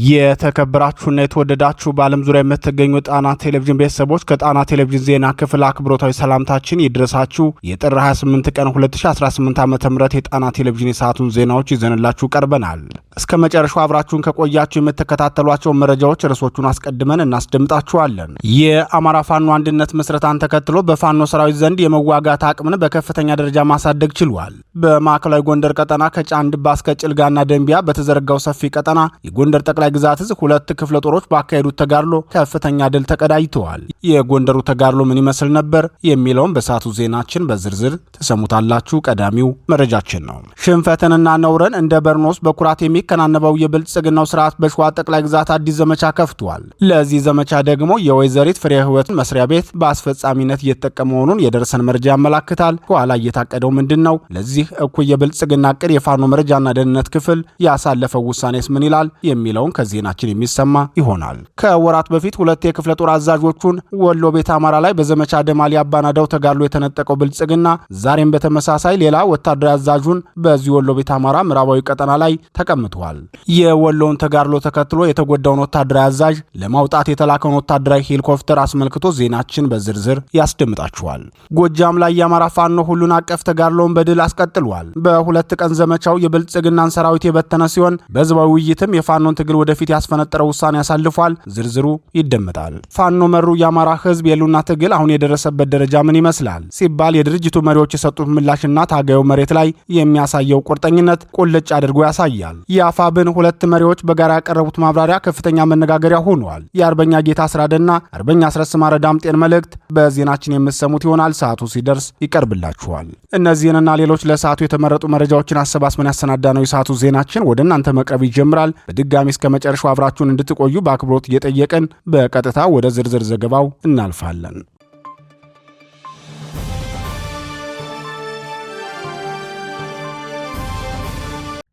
የተከበራችሁና የተወደዳችሁ በዓለም ዙሪያ የምትገኙ ጣና ቴሌቪዥን ቤተሰቦች ከጣና ቴሌቪዥን ዜና ክፍል አክብሮታዊ ሰላምታችን ይድረሳችሁ። የጥር 28 ቀን 2018 ዓ.ም የጣና ቴሌቪዥን የሰዓቱን ዜናዎች ይዘንላችሁ ቀርበናል። እስከ መጨረሻው አብራችሁን ከቆያችሁ የምትከታተሏቸው መረጃዎች ርዕሶቹን አስቀድመን እናስደምጣችኋለን። የአማራ ፋኖ አንድነት ምስረታን ተከትሎ በፋኖ ሰራዊት ዘንድ የመዋጋት አቅምን በከፍተኛ ደረጃ ማሳደግ ችሏል። በማዕከላዊ ጎንደር ቀጠና ከጫንድባ እስከ ጭልጋና ደንቢያ በተዘረጋው ሰፊ ቀጠና የጎንደር ጠቅላይ ግዛት እዝ 2 ክፍለ ጦሮች ባካሄዱት ተጋድሎ ከፍተኛ ድል ተቀዳጅተዋል። የጎንደሩ ተጋድሎ ምን ይመስል ነበር የሚለውን በሰዓቱ ዜናችን በዝርዝር ተሰሙታላችሁ። ቀዳሚው መረጃችን ነው። ሽንፈትንና ነውረን እንደ በርኖስ በኩራት የሚከናነበው የብልጽግናው ስርዓት በሸዋ ጠቅላይ ግዛት አዲስ ዘመቻ ከፍቷል። ለዚህ ዘመቻ ደግሞ የወይዘሪት ፍሬ ህይወትን መስሪያ ቤት በአስፈጻሚነት እየተጠቀመ መሆኑን የደረሰን መረጃ ያመላክታል። ኋላ እየታቀደው ምንድነው? ለዚህ እኩይ የብልጽግና ዕቅድ የፋኖ መረጃና ደህንነት ክፍል ያሳለፈው ውሳኔስ ምን ይላል የሚለውን ከዜናችን የሚሰማ ይሆናል። ከወራት በፊት 2 የክፍለ ጦር አዛዦቹን ወሎ ቤት አማራ ላይ በዘመቻ ደማሊ አባናዳው ተጋድሎ የተነጠቀው ብልጽግና ዛሬም በተመሳሳይ ሌላ ወታደራዊ አዛዡን በዚህ ወሎ ቤት አማራ ምዕራባዊ ቀጠና ላይ ተቀምጧል። የወሎውን ተጋድሎ ተከትሎ የተጎዳውን ወታደራዊ አዛዥ ለማውጣት የተላከውን ወታደራዊ ሄሊኮፕተር አስመልክቶ ዜናችን በዝርዝር ያስደምጣችኋል። ጎጃም ላይ የአማራ ፋኖ ሁሉን አቀፍ ተጋድሎውን በድል አስቀጥሏል። በ2 ቀን ዘመቻው የብልጽግናን ሰራዊት የበተነ ሲሆን በህዝባዊ ውይይትም የፋኖን ትግል ወደፊት ያስፈነጠረው ውሳኔ ያሳልፏል። ዝርዝሩ ይደመጣል። ፋኖ መሩ የአማራ ህዝብ የሉና ትግል አሁን የደረሰበት ደረጃ ምን ይመስላል ሲባል የድርጅቱ መሪዎች የሰጡት ምላሽና ታጋዩ መሬት ላይ የሚያሳየው ቁርጠኝነት ቁልጭ አድርጎ ያሳያል። የአፋብን 2 መሪዎች በጋራ ያቀረቡት ማብራሪያ ከፍተኛ መነጋገሪያ ሆኗል። የአርበኛ ጌታ አስራደና አርበኛ አስረስ ማረ ዳምጤን መልእክት በዜናችን የምትሰሙት ይሆናል። ሰዓቱ ሲደርስ ይቀርብላችኋል። እነዚህንና ሌሎች ለሰዓቱ የተመረጡ መረጃዎችን አሰባስበን ያሰናዳነው የሰዓቱ ዜናችን ወደ እናንተ መቅረብ ይጀምራል። በድጋሚ እስከ መጨረሻው አብራችሁን እንድትቆዩ በአክብሮት እየጠየቅን በቀጥታ ወደ ዝርዝር ዘገባው እናልፋለን።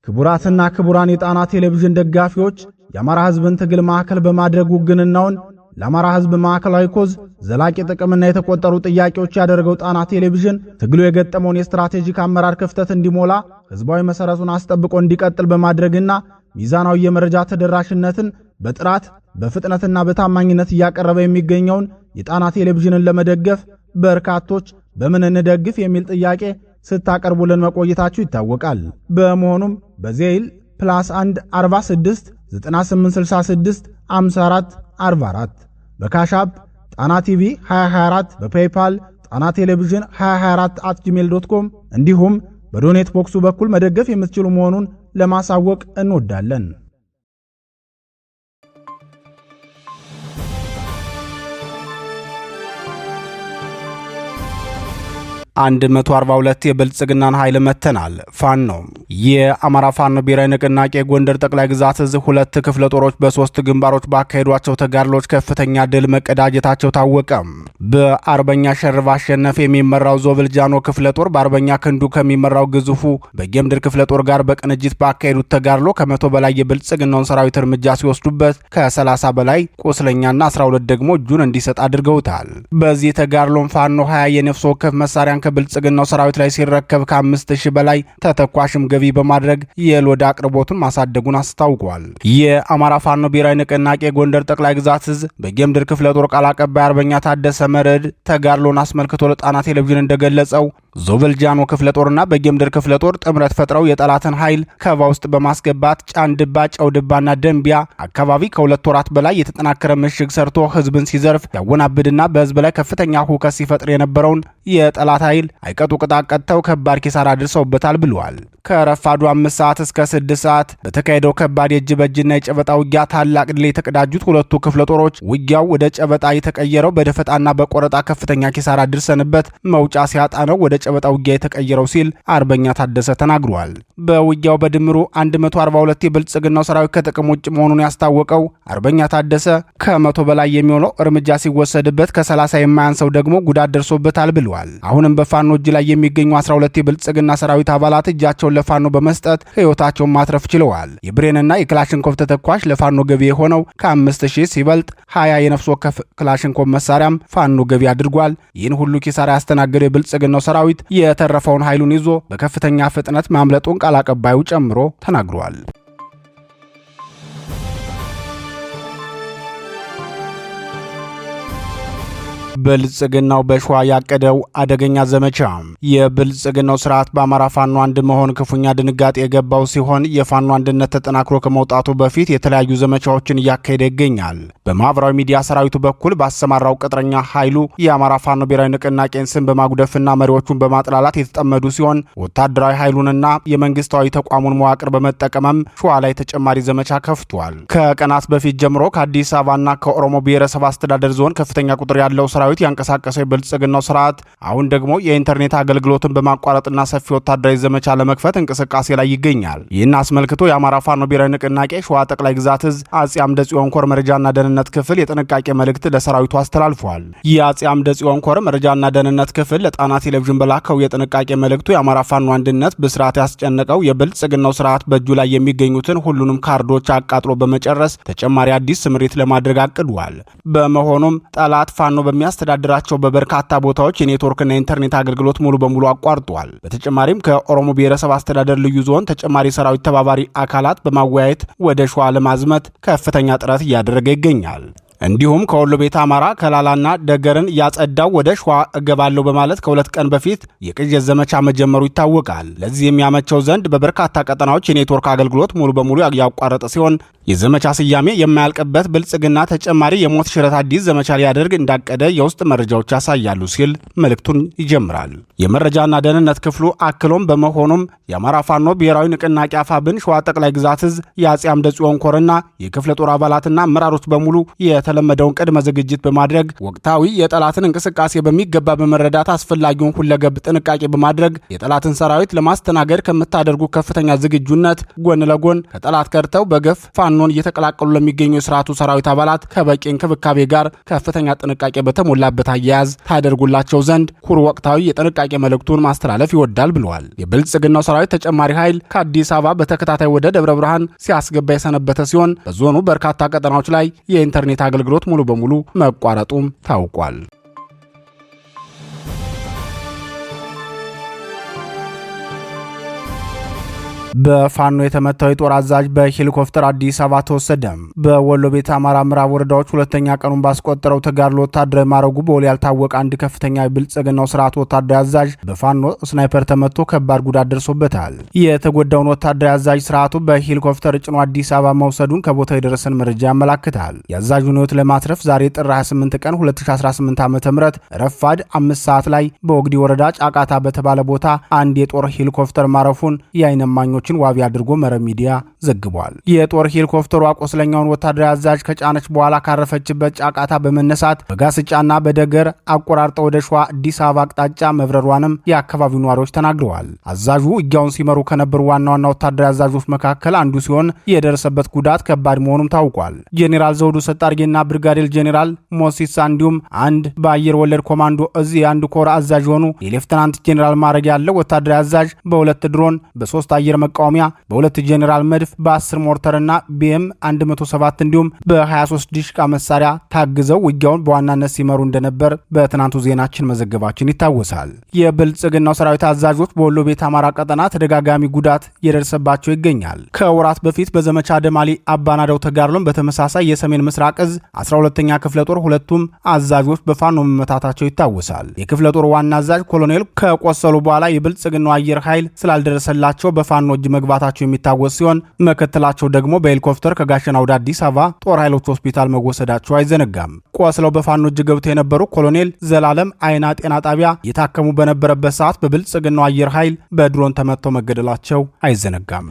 ክቡራትና ክቡራን የጣና ቴሌቪዥን ደጋፊዎች የአማራ ህዝብን ትግል ማዕከል በማድረግ ውግንናውን ለአማራ ህዝብ ማዕከላዊ ኮዝ ዘላቂ ጥቅምና የተቆጠሩ ጥያቄዎች ያደረገው ጣና ቴሌቪዥን ትግሉ የገጠመውን የስትራቴጂክ አመራር ክፍተት እንዲሞላ ህዝባዊ መሰረቱን አስጠብቆ እንዲቀጥል በማድረግና ሚዛናዊ የመረጃ ተደራሽነትን በጥራት በፍጥነትና በታማኝነት እያቀረበ የሚገኘውን የጣና ቴሌቪዥንን ለመደገፍ በርካቶች በምን እንደግፍ የሚል ጥያቄ ስታቀርቡልን መቆየታችሁ ይታወቃል። በመሆኑም በዜል +1 46 9866 54 44 በካሻፕ ጣና ቲቪ 2024 በፔይፓል ጣና ቴሌቪዥን 2024@gmail.com እንዲሁም በዶኔት ቦክሱ በኩል መደገፍ የምትችሉ መሆኑን ለማሳወቅ እንወዳለን። 142 የብልጽግናን ኃይል መተናል። ፋኖ የአማራ ፋኖ ብሔራዊ ንቅናቄ ጎንደር ጠቅላይ ግዛት እዝ 2 ክፍለ ጦሮች በ3 ግንባሮች ባካሄዷቸው ተጋድሎች ከፍተኛ ድል መቀዳጀታቸው ታወቀ። በአርበኛ ሸርባ አሸነፍ የሚመራው ዞብልጃኖ ክፍለ ጦር በአርበኛ ክንዱ ከሚመራው ግዙፉ በጌምድር ክፍለ ጦር ጋር በቅንጅት ባካሄዱት ተጋድሎ ከ100 በላይ የብልጽግናውን ሰራዊት እርምጃ ሲወስዱበት ከ30 በላይ ቁስለኛና 12 ደግሞ እጁን እንዲሰጥ አድርገውታል። በዚህ ተጋድሎም ፋኖ 20 የነፍስ ወከፍ መሳሪያን ከብልጽግናው ሰራዊት ላይ ሲረከብ ከ5000 በላይ ተተኳሽም ገቢ በማድረግ የሎድ አቅርቦቱን ማሳደጉን አስታውቋል። የአማራ ፋኖ ብሔራዊ ንቅናቄ ጎንደር ጠቅላይ ግዛት እዝ በጌምድር ክፍለ ጦር ቃል አቀባይ አርበኛ ታደሰ መረድ ተጋድሎን አስመልክቶ ለጣና ቴሌቪዥን እንደገለጸው ዞብልጃኖ ክፍለ ጦርና በጌምድር ክፍለ ጦር ጥምረት ፈጥረው የጠላትን ኃይል ከበባ ውስጥ በማስገባት ጫንድባ፣ ጨውድባና ደንቢያ አካባቢ ከ2 ወራት በላይ የተጠናከረ ምሽግ ሰርቶ ህዝብን ሲዘርፍ ያወናብድና በህዝብ ላይ ከፍተኛ ሁከት ሲፈጥር የነበረውን የጠላት ኃይል አይቀጡ ቅጣት ቀጥተው ከባድ ኪሳራ አድርሰውበታል ብለዋል። ከረፋዱ 5 ሰዓት እስከ 6 ሰዓት በተካሄደው ከባድ የእጅ በእጅና የጨበጣ ውጊያ ታላቅ ድል የተቀዳጁት 2ቱ ክፍለ ጦሮች ውጊያው ወደ ጨበጣ የተቀየረው በደፈጣና በቆረጣ ከፍተኛ ኪሳራ አድርሰንበት መውጫ ሲያጣ ነው ወደ ጨበጣ ውጊያ የተቀየረው ሲል አርበኛ ታደሰ ተናግሯል። በውጊያው በድምሩ 142 የብልጽግናው ሰራዊት ከጥቅም ውጭ መሆኑን ያስታወቀው አርበኛ ታደሰ ከ100 በላይ የሚሆነው እርምጃ ሲወሰድበት ከ30 የማያንሰው ደግሞ ጉዳት ደርሶበታል ብለዋል። አሁንም በፋኖ እጅ ላይ የሚገኙ 12 የብልጽግና ሰራዊት አባላት እጃቸውን ለፋኖ በመስጠት ህይወታቸውን ማትረፍ ችለዋል። የብሬንና የክላሽንኮቭ ተተኳሽ ለፋኖ ገቢ የሆነው ከ5000 ሲበልጥ 20 የነፍስ ወከፍ ክላሽንኮቭ መሳሪያም ፋኖ ገቢ አድርጓል። ይህን ሁሉ ኪሳራ ያስተናገደው የብልጽግናው ሰራዊት የተረፈውን ኃይሉን ይዞ በከፍተኛ ፍጥነት ማምለጡን ቃል አቀባዩ ጨምሮ ተናግሯል። ብልጽግናው በሸዋ ያቀደው አደገኛ ዘመቻ። የብልጽግናው ስርዓት በአማራ ፋኖ አንድ መሆን ክፉኛ ድንጋጤ የገባው ሲሆን የፋኖ አንድነት ተጠናክሮ ከመውጣቱ በፊት የተለያዩ ዘመቻዎችን እያካሄደ ይገኛል። በማህበራዊ ሚዲያ ሰራዊቱ በኩል ባሰማራው ቅጥረኛ ኃይሉ የአማራ ፋኖ ብሔራዊ ንቅናቄን ስም በማጉደፍና መሪዎቹን በማጥላላት የተጠመዱ ሲሆን ወታደራዊ ኃይሉንና የመንግስታዊ ተቋሙን መዋቅር በመጠቀምም ሸዋ ላይ ተጨማሪ ዘመቻ ከፍቷል። ከቀናት በፊት ጀምሮ ከአዲስ አበባና ከኦሮሞ ብሔረሰብ አስተዳደር ዞን ከፍተኛ ቁጥር ያለው ሰራዊት ያንቀሳቀሰው የብልጽግናው ስርዓት አሁን ደግሞ የኢንተርኔት አገልግሎትን በማቋረጥና ሰፊ ወታደራዊ ዘመቻ ለመክፈት እንቅስቃሴ ላይ ይገኛል። ይህን አስመልክቶ የአማራ ፋኖ ብሔራዊ ንቅናቄ ሸዋ ጠቅላይ ግዛት እዝ አጼ አምደ ጽዮን ኮር መረጃና ደህንነት ክፍል የጥንቃቄ መልእክት ለሰራዊቱ አስተላልፏል። የአጼ አምደ ጽዮን ኮር መረጃና ደህንነት ክፍል ለጣና ቴሌቪዥን በላከው የጥንቃቄ መልእክቱ የአማራ ፋኖ አንድነት በስርዓት ያስጨነቀው የብልጽግናው ስርዓት በእጁ ላይ የሚገኙትን ሁሉንም ካርዶች አቃጥሎ በመጨረስ ተጨማሪ አዲስ ስምሪት ለማድረግ አቅዷል። በመሆኑም ጠላት ፋኖ በሚያስተዳድራቸው በበርካታ ቦታዎች የኔትወርክና የኢንተርኔት አገልግሎት ሙሉ በሙሉ አቋርጧል። በተጨማሪም ከኦሮሞ ብሔረሰብ አስተዳደር ልዩ ዞን ተጨማሪ ሰራዊት ተባባሪ አካላት በማወያየት ወደ ሸዋ ለማዝመት ከፍተኛ ጥረት እያደረገ ይገኛል። እንዲሁም ከወሎ ቤተ አማራ ከላላና ደገርን ያጸዳው ወደ ሸዋ እገባለሁ በማለት ከሁለት ቀን በፊት የቅዠት ዘመቻ መጀመሩ ይታወቃል። ለዚህ የሚያመቸው ዘንድ በበርካታ ቀጠናዎች የኔትወርክ አገልግሎት ሙሉ በሙሉ ያቋረጠ ሲሆን የዘመቻ ስያሜ የማያልቅበት ብልጽግና ተጨማሪ የሞት ሽረት አዲስ ዘመቻ ሊያደርግ እንዳቀደ የውስጥ መረጃዎች ያሳያሉ ሲል መልእክቱን ይጀምራል። የመረጃና ደህንነት ክፍሉ አክሎም በመሆኑም የአማራ ፋኖ ብሔራዊ ንቅናቄ አፋብን ሸዋ ጠቅላይ ግዛት እዝ የአጼ አምደ ጽዮን ኮርና የክፍለ ጦር አባላትና አመራሮች በሙሉ የተለመደውን ቅድመ ዝግጅት በማድረግ ወቅታዊ የጠላትን እንቅስቃሴ በሚገባ በመረዳት አስፈላጊውን ሁለገብ ጥንቃቄ በማድረግ የጠላትን ሰራዊት ለማስተናገድ ከምታደርጉ ከፍተኛ ዝግጁነት ጎን ለጎን ከጠላት ከርተው በገፍ ፋኖን እየተቀላቀሉ ለሚገኙ የስርዓቱ ሰራዊት አባላት ከበቂ እንክብካቤ ጋር ከፍተኛ ጥንቃቄ በተሞላበት አያያዝ ታደርጉላቸው ዘንድ ኩሩ ወቅታዊ የጥንቃቄ መልእክቱን ማስተላለፍ ይወዳል ብለዋል። የብልጽግናው ሰራዊት ተጨማሪ ኃይል ከአዲስ አበባ በተከታታይ ወደ ደብረ ብርሃን ሲያስገባ የሰነበተ ሲሆን በዞኑ በርካታ ቀጠናዎች ላይ የኢንተርኔት አገልግሎት ሙሉ በሙሉ መቋረጡም ታውቋል። በፋኖ የተመታው የጦር አዛዥ በሄሊኮፕተር አዲስ አበባ ተወሰደ። በወሎ ቤተ አማራ ምዕራብ ወረዳዎች ሁለተኛ ቀኑን ባስቆጠረው ተጋድሎ ወታደራዊ ማረጉ በውል ያልታወቀ አንድ ከፍተኛ የብልጽግናው ስርዓት ወታደራዊ አዛዥ በፋኖ ስናይፐር ተመቶ ከባድ ጉዳት ደርሶበታል። የተጎዳውን ወታደራዊ አዛዥ ስርዓቱ በሄሊኮፕተር ጭኖ አዲስ አበባ መውሰዱን ከቦታው የደረሰን መረጃ ያመላክታል። የአዛዡን ሕይወት ለማትረፍ ዛሬ ጥር 28 ቀን 2018 ዓ.ም ረፋድ 5 ሰዓት ላይ በወግዲ ወረዳ ጫቃታ በተባለ ቦታ አንድ የጦር ሄሊኮፕተር ማረፉን የዓይን እማኞች ዋቢ አድርጎ መረብ ሚዲያ ዘግቧል። የጦር ሄሊኮፕተሩ ቆስለኛውን ወታደራዊ አዛዥ ከጫነች በኋላ ካረፈችበት ጫቃታ በመነሳት በጋስጫና በደገር አቆራርጠው ወደ ሸዋ አዲስ አበባ አቅጣጫ መብረሯንም የአካባቢው ነዋሪዎች ተናግረዋል። አዛዡ ውጊያውን ሲመሩ ከነበሩ ዋና ዋና ወታደራዊ አዛዦች መካከል አንዱ ሲሆን የደረሰበት ጉዳት ከባድ መሆኑም ታውቋል። ጄኔራል ዘውዱ ሰጣርጌና ብርጋዴር ጄኔራል ሞሲሳ እንዲሁም አንድ በአየር ወለድ ኮማንዶ እዝ የአንድ ኮር አዛዥ የሆኑ የሌፍተናንት ጄኔራል ማዕረግ ያለው ወታደራዊ አዛዥ በሁለት ድሮን በ3 አየር መቃወሚያ በሁለት ጄኔራል መድፍ በ10 ሞርተርና ቢኤም 107 እንዲሁም በ23 ዲሽቃ መሳሪያ ታግዘው ውጊያውን በዋናነት ሲመሩ እንደነበር በትናንቱ ዜናችን መዘገባችን ይታወሳል። የብልጽግናው ሰራዊት አዛዦች በወሎ ቤተ አማራ ቀጠና ተደጋጋሚ ጉዳት የደረሰባቸው ይገኛል። ከወራት በፊት በዘመቻ ደማሊ አባናዳው ተጋድሎን በተመሳሳይ የሰሜን ምስራቅ እዝ 12ኛ ክፍለ ጦር ሁለቱም አዛዦች በፋኖ መመታታቸው ይታወሳል። የክፍለ ጦር ዋና አዛዥ ኮሎኔል ከቆሰሉ በኋላ የብልጽግናው አየር ኃይል ስላልደረሰላቸው በፋኖ እጅ መግባታቸው የሚታወስ ሲሆን መከተላቸው ደግሞ በሄሊኮፕተር ከጋሸና ወደ አዲስ አበባ ጦር ኃይሎች ሆስፒታል መወሰዳቸው አይዘነጋም። ቆስለው በፋኖ እጅ ገብተው የነበሩ ኮሎኔል ዘላለም አይና ጤና ጣቢያ የታከሙ በነበረበት ሰዓት በብልጽግናው አየር ኃይል በድሮን ተመተው መገደላቸው አይዘነጋም።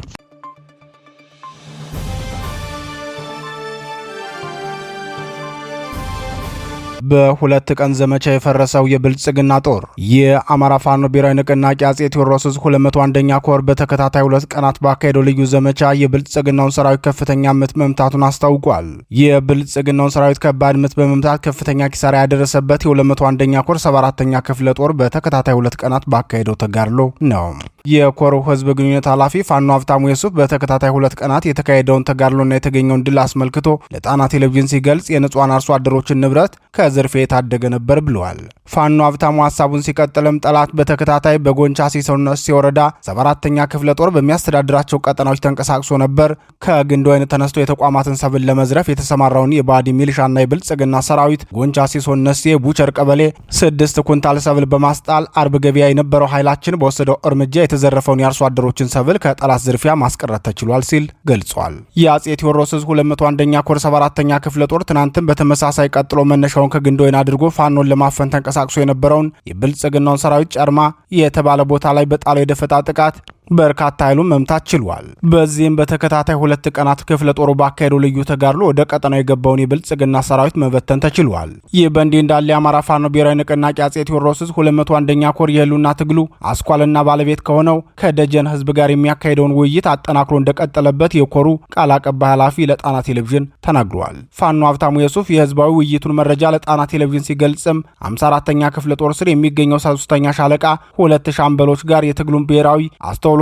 በሁለት ቀን ዘመቻ የፈረሰው የብልጽግና ጦር የአማራ ፋኖ ብሔራዊ ንቅናቄ አጼ ቴዎድሮስ 201ኛ ኮር በተከታታይ 2 ቀናት ባካሄደው ልዩ ዘመቻ የብልጽግናውን ሰራዊት ከፍተኛ ምት መምታቱን አስታውቋል። የብልጽግናውን ሰራዊት ከባድ ምት በመምታት ከፍተኛ ኪሳራ ያደረሰበት የ201ኛ ኮር 74ኛ ክፍለ ጦር በተከታታይ 2 ቀናት ባካሄደው ተጋድሎ ነው። የኮሩ ህዝብ ግንኙነት ኃላፊ ፋኖ ሀብታሙ የሱፍ በተከታታይ 2 ቀናት የተካሄደውን ተጋድሎና የተገኘውን ድል አስመልክቶ ለጣና ቴሌቪዥን ሲገልጽ የንጹሃን አርሶ አደሮችን ንብረት ከዝርፊያ የታደገ ነበር ብለዋል። ፋኖ ሀብታሙ ሐሳቡን ሲቀጥልም ጠላት በተከታታይ በጎንቻ ሲሶነስ ወረዳ 74ኛ ክፍለ ጦር በሚያስተዳድራቸው ቀጠናዎች ተንቀሳቅሶ ነበር። ከግንድ ወይን ተነስቶ የተቋማትን ሰብል ለመዝረፍ የተሰማራውን የባዲ ሚሊሻና የብልጽግና ሰራዊት ጎንቻ ሲሶነስ ቡቸር ቀበሌ 6 ኩንታል ሰብል በማስጣል አርብ ገበያ የነበረው ኃይላችን በወሰደው እርምጃ የተዘረፈውን የአርሶ አደሮችን ሰብል ከጠላት ዝርፊያ ማስቀረት ተችሏል ሲል ገልጿል። የአጼ ቴዎድሮስ 201ኛ ኮር 74ኛ ክፍለ ጦር ትናንትም በተመሳሳይ ቀጥሎ መነሻውን ከግንድ ወይን አድርጎ ፋኖን ለማፈን ተንቀሳቅሶ የነበረውን የብልጽግናውን ሰራዊት ጨርማ የተባለ ቦታ ላይ በጣለው የደፈጣ ጥቃት በርካታ ኃይሉን መምታት ችሏል። በዚህም በተከታታይ 2 ቀናት ክፍለ ጦሩ ባካሄደው ልዩ ተጋድሎ ወደ ቀጠናው የገባውን የብልጽግና ሰራዊት መበተን ተችሏል። ይህ በእንዲህ እንዳለ የአማራ ፋኖ ብሔራዊ ንቅናቄ አጼ ቴዎድሮስ 201ኛ ኮር የህሉና ትግሉ አስኳልና ባለቤት ከሆነው ከደጀን ህዝብ ጋር የሚያካሄደውን ውይይት አጠናክሮ እንደቀጠለበት የኮሩ ቃል አቀባይ ኃላፊ ለጣና ቴሌቪዥን ተናግሯል። ፋኖ ሀብታሙ የሱፍ የህዝባዊ ውይይቱን መረጃ ለጣና ቴሌቪዥን ሲገልጽም 54ኛ ክፍለ ጦር ስር የሚገኘው 3ኛ ሻለቃ 2 ሻምበሎች ጋር የትግሉን ብሔራዊ አስተውሎትና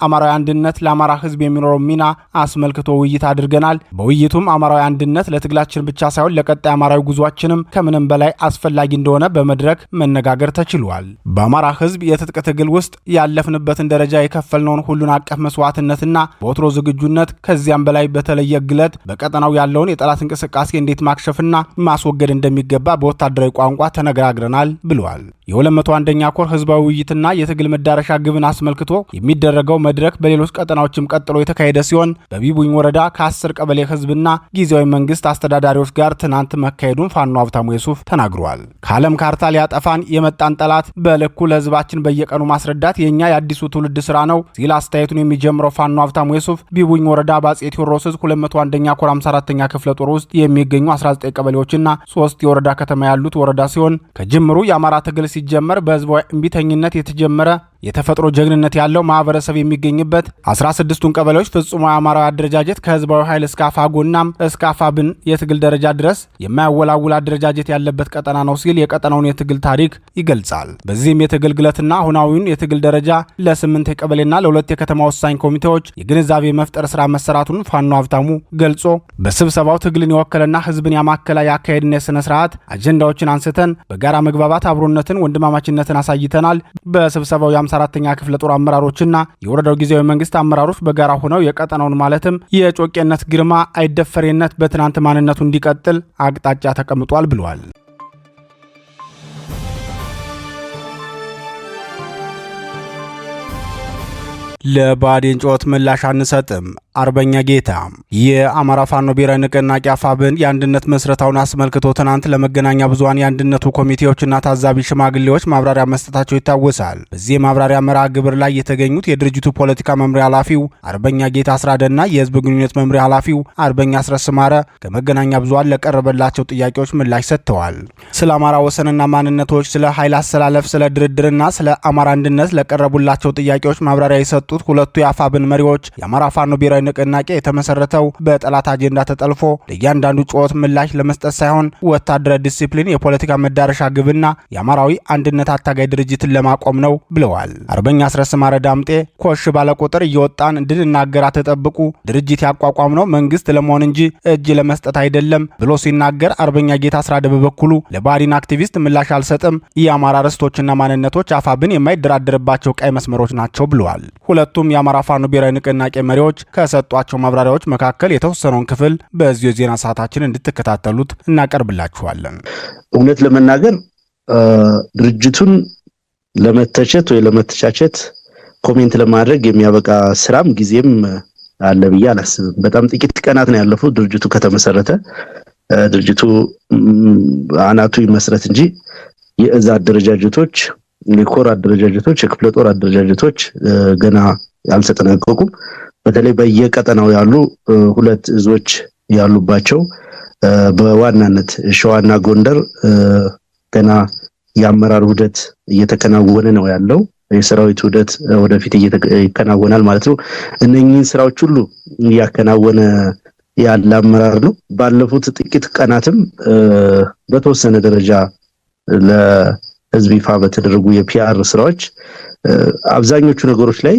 አማራዊ አንድነት ለአማራ ህዝብ የሚኖረው ሚና አስመልክቶ ውይይት አድርገናል። በውይይቱም አማራዊ አንድነት ለትግላችን ብቻ ሳይሆን ለቀጣይ አማራዊ ጉዟችንም ከምንም በላይ አስፈላጊ እንደሆነ በመድረክ መነጋገር ተችሏል። በአማራ ህዝብ የትጥቅ ትግል ውስጥ ያለፍንበትን ደረጃ የከፈልነውን ሁሉን አቀፍ መስዋዕትነትና በወትሮ ዝግጁነት ከዚያም በላይ በተለየ ግለት በቀጠናው ያለውን የጠላት እንቅስቃሴ እንዴት ማክሸፍና ማስወገድ እንደሚገባ በወታደራዊ ቋንቋ ተነጋግረናል ብለዋል። የ201ኛ ኮር ህዝባዊ ውይይትና የትግል መዳረሻ ግብን አስመልክቶ የሚደረገው መድረክ በሌሎች ቀጠናዎችም ቀጥሎ የተካሄደ ሲሆን በቢቡኝ ወረዳ ከ10 ቀበሌ ህዝብና ጊዜያዊ መንግስት አስተዳዳሪዎች ጋር ትናንት መካሄዱን ፋኖ ሀብታሙ የሱፍ ተናግሯል። ከዓለም ካርታ ሊያጠፋን የመጣን ጠላት በልኩ ለህዝባችን በየቀኑ ማስረዳት የኛ የአዲሱ ትውልድ ስራ ነው ሲል አስተያየቱን የሚጀምረው ፋኖ ሀብታሙ የሱፍ ቢቡኝ ወረዳ በአጼ ቴዎድሮስ 201ኛ ኮር 54ኛ ክፍለ ጦር ውስጥ የሚገኙ 19 ቀበሌዎችና 3 የወረዳ ከተማ ያሉት ወረዳ ሲሆን ከጅምሩ የአማራ ትግል ሲጀመር በህዝባዊ እምቢተኝነት የተጀመረ የተፈጥሮ ጀግንነት ያለው ማህበረሰብ የሚገኝበት 16ቱን ቀበሌዎች ፍጹማዊ አማራዊ አደረጃጀት ከህዝባዊ ኃይል እስከ አፋጎናም እስከ አፋብን የትግል ደረጃ ድረስ የማያወላውል አደረጃጀት ያለበት ቀጠና ነው ሲል የቀጠናውን የትግል ታሪክ ይገልጻል። በዚህም የትግል ግለትና አሁናዊውን የትግል ደረጃ ለ8 የቀበሌና ለ2 የከተማ ወሳኝ ኮሚቴዎች የግንዛቤ መፍጠር ስራ መሰራቱን ፋኖ ሀብታሙ ገልጾ በስብሰባው ትግልን የወከለና ህዝብን ያማከለ ያካሄድና የስነ ስርዓት አጀንዳዎችን አንስተን በጋራ መግባባት አብሮነትን፣ ወንድማማችነትን አሳይተናል። በስብሰባው 4ኛ ክፍለ ጦር አመራሮችና የወረዳው ጊዜያዊ መንግስት አመራሮች በጋራ ሆነው የቀጠናውን ማለትም የጮቄነት ግርማ አይደፈሬነት በትናንት ማንነቱ እንዲቀጥል አቅጣጫ ተቀምጧል ብለዋል። ለባዴን ጩኸት ምላሽ አንሰጥም። አርበኛ ጌታ የአማራ ፋኖ ብሔራዊ ንቅናቄ አፋብን የአንድነት መስረታውን አስመልክቶ ትናንት ለመገናኛ ብዙሃን የአንድነቱ ኮሚቴዎችና ታዛቢ ሽማግሌዎች ማብራሪያ መስጠታቸው ይታወሳል። በዚህ ማብራሪያ መርሃ ግብር ላይ የተገኙት የድርጅቱ ፖለቲካ መምሪያ ኃላፊው አርበኛ ጌታ አስራደና የህዝብ ግንኙነት መምሪያ ኃላፊው አርበኛ አስረስማረ ከመገናኛ ብዙሃን ለቀረበላቸው ጥያቄዎች ምላሽ ሰጥተዋል። ስለ አማራ ወሰንና ማንነቶች፣ ስለ ኃይል አሰላለፍ፣ ስለ ድርድርና ስለ አማራ አንድነት ለቀረቡላቸው ጥያቄዎች ማብራሪያ የሰጡት ሁለቱ የአፋብን መሪዎች የአማራ ፋኖ ብሔራዊ ንቅናቄ የተመሰረተው በጠላት አጀንዳ ተጠልፎ ለእያንዳንዱ ጩኸት ምላሽ ለመስጠት ሳይሆን ወታደራዊ ዲሲፕሊን፣ የፖለቲካ መዳረሻ ግብና የአማራዊ አንድነት አታጋይ ድርጅትን ለማቆም ነው ብለዋል። አርበኛ አስረስማረ ዳምጤ ኮሽ ባለ ቁጥር እየወጣን እንድንናገር አትጠብቁ፣ ድርጅት ያቋቋም ነው መንግስት ለመሆን እንጂ እጅ ለመስጠት አይደለም ብሎ ሲናገር፣ አርበኛ ጌታ አስራደ በበኩሉ ለባዲን አክቲቪስት ምላሽ አልሰጥም፣ የአማራ ርስቶችና ማንነቶች አፋብን የማይደራደርባቸው ቀይ መስመሮች ናቸው ብለዋል። ሁለቱም የአማራ ፋኖ ብሔራዊ ንቅናቄ መሪዎች ከሰጧቸው ማብራሪያዎች መካከል የተወሰነውን ክፍል በዚሁ የዜና ሰዓታችን እንድትከታተሉት እናቀርብላችኋለን። እውነት ለመናገር ድርጅቱን ለመተቸት ወይ ለመተቻቸት ኮሜንት ለማድረግ የሚያበቃ ስራም ጊዜም አለ ብዬ አላስብም። በጣም ጥቂት ቀናት ነው ያለፉት ድርጅቱ ከተመሰረተ። ድርጅቱ አናቱ ይመስረት እንጂ የእዝ አደረጃጀቶች፣ የኮር አደረጃጀቶች፣ የክፍለ ጦር አደረጃጀቶች ገና ያልተጠናቀቁም። በተለይ በየቀጠናው ያሉ 2 እዞች ያሉባቸው በዋናነት ሸዋና ጎንደር ገና የአመራር ውህደት እየተከናወነ ነው ያለው። የሰራዊት ውህደት ወደፊት ይከናወናል ማለት ነው። እነኚህን ስራዎች ሁሉ እያከናወነ ያለ አመራር ነው። ባለፉት ጥቂት ቀናትም በተወሰነ ደረጃ ለህዝብ ይፋ በተደረጉ የፒአር ስራዎች አብዛኞቹ ነገሮች ላይ